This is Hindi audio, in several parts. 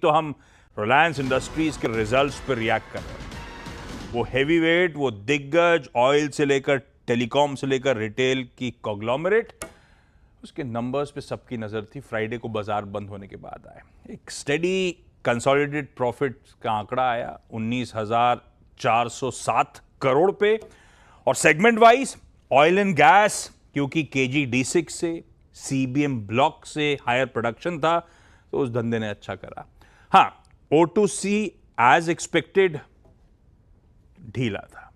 तो हम रिलायंस इंडस्ट्रीज के रिजल्ट्स पर रिएक्ट कर रहे हैं। वो हैवी वेट, वो दिग्गज, ऑयल से लेकर टेलीकॉम से लेकर रिटेल की कॉन्ग्लोमरेट, उसके नंबर्स पे सबकी नजर थी। फ्राइडे को बाजार बंद होने के बाद आए एक स्टेडी कंसोलिडेटेड प्रॉफिट का आंकड़ा आया 19,407 करोड़ पे। और segment wise oil and gas, क्योंकि KG-D6 से CBM ब्लॉक से हायर प्रोडक्शन था तो उस धंधे ने अच्छा करा। हाँ, O2C एज एक्सपेक्टेड ढीला था,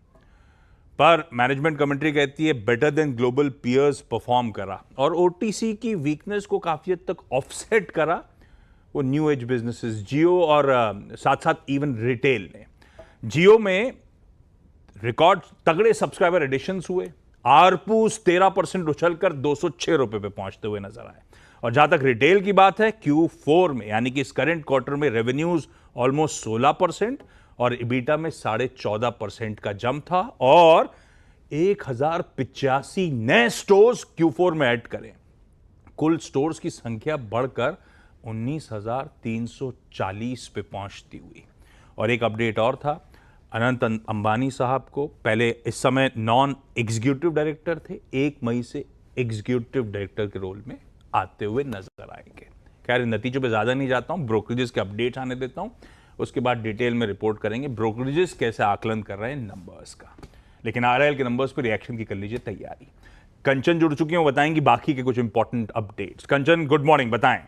पर मैनेजमेंट कमेंट्री कहती है better than global peers perform करा। और OTC की वीकनेस को काफी हद तक ऑफसेट करा वो न्यू एज बिजनेसेस जियो और साथ साथ इवन रिटेल ने। जियो में रिकॉर्ड तगड़े सब्सक्राइबर एडिशंस हुए, आरपूस 13% उछलकर 206 रुपए पे पहुंचते हुए नजर आए। और जहां तक रिटेल की बात है, Q4 में यानी कि इस करंट क्वार्टर में रेवेन्यूज ऑलमोस्ट 16% और EBITDA में 14.5% का जंप था। और 1085 नए स्टोर्स Q4 में ऐड करें, कुल स्टोर्स की संख्या बढ़कर 19,340 पे पहुंचती हुई। और एक अपडेट और था, अनंत अंबानी साहब को पहले इस समय नॉन एग्जीक्यूटिव डायरेक्टर थे, 1 मई से एग्जीक्यूटिव डायरेक्टर के रोल में आते हुए नजर आएंगे। खैर, नतीजों पे ज्यादा नहीं जाता हूं, ब्रोकरेजेस के अपडेट आने देता हूं, उसके बाद डिटेल में रिपोर्ट करेंगे ब्रोकरेजेस कैसे आकलन कर रहे हैं नंबर्स का। लेकिन RIL के नंबर्स पर रिएक्शन की कर लीजिए तैयारी। कंचन जुड़ चुकी हैं, वो बताएंगी बाकी के कुछ इंपॉर्टेंट अपडेट्स। कंचन, गुड मॉर्निंग, बताएं।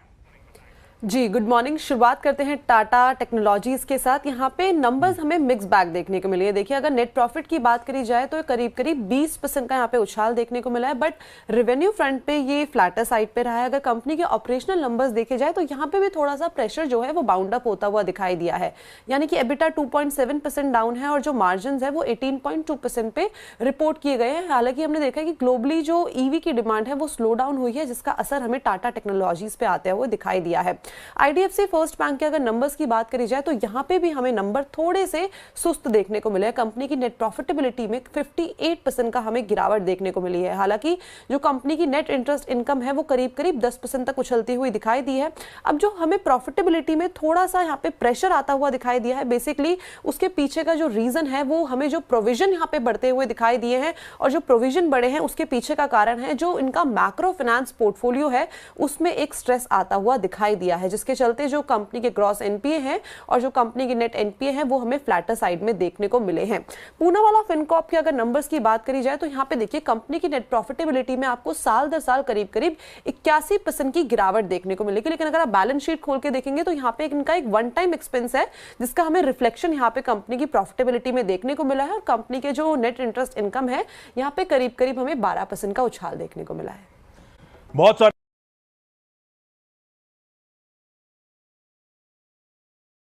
जी गुड मॉर्निंग। शुरुआत करते हैं टाटा टेक्नोलॉजीज के साथ। यहाँ पे नंबर्स हमें मिक्स बैग देखने को मिली है। देखिए, अगर नेट प्रॉफिट की बात करी जाए तो करीब 20% का यहाँ पे उछाल देखने को मिला है, बट रेवेन्यू फ्रंट पे ये फ्लैटर साइड पे रहा है। अगर कंपनी के ऑपरेशनल नंबर्स देखे जाए तो यहाँ पे भी थोड़ा सा प्रेशर जो है वो बाउंड अप होता हुआ दिखाई दिया है, यानी कि EBITDA 2.7% डाउन है और जो मार्जिन है वो 18.2% पे रिपोर्ट किए गए हैं। हालांकि हमने देखा है कि ग्लोबली जो EV की डिमांड है वो स्लो डाउन हुई है, जिसका असर हमें टाटा टेक्नोलॉजीज पे आते हुए दिखाई दिया है। IDFC फर्स्ट बैंक के अगर नंबर्स की बात करी जाए तो यहां पे भी हमें नंबर थोड़े से सुस्त देखने को मिले हैं। कंपनी की नेट प्रॉफिटेबिलिटी में 58% का हमें गिरावट देखने को मिली है। हालांकि जो कंपनी की नेट इंटरेस्ट इनकम है वो करीब 10% तक उछलती हुई दिखाई दी है। अब जो हमें प्रॉफिटेबिलिटी में थोड़ा सा यहाँ पे प्रेशर आता हुआ दिखाई दिया है, बेसिकली उसके पीछे का जो रीजन है वो हमें जो प्रोविजन यहाँ पे बढ़ते हुए दिखाई दिए हैं, और जो प्रोविजन बढ़े हैं उसके पीछे का कारण है जो इनका मैक्रो फाइनेंस पोर्टफोलियो है उसमें एक स्ट्रेस आता हुआ दिखाई दिया है, जिसके चलते जो कंपनी के ग्रॉस NPA हैं और जो कंपनी की नेट NPA हैं वो हमें फ्लैटर साइड में देखने को मिले हैं। पूनावाला फिनकॉर्प के अगर नंबर्स की बात करी जाए तो यहाँ पे देखिए कंपनी की नेट प्रॉफिटेबिलिटी में आपको साल दर साल करीब 81% की गिरावट देखने को मिलेगी। लेकिन अगर आप बैलेंस शीट खोल के देखेंगे तो यहाँ पे इनका एक वन टाइम एक्सपेंस है, जिसका हमें रिफ्लेक्शन यहाँ पे कंपनी की प्रॉफिटेबिलिटी में देखने को मिला है। और कंपनी के जो नेट इंटरेस्ट इनकम है यहाँ पे करीब हमें 12% का उछाल देखने को मिला है। बहुत सारे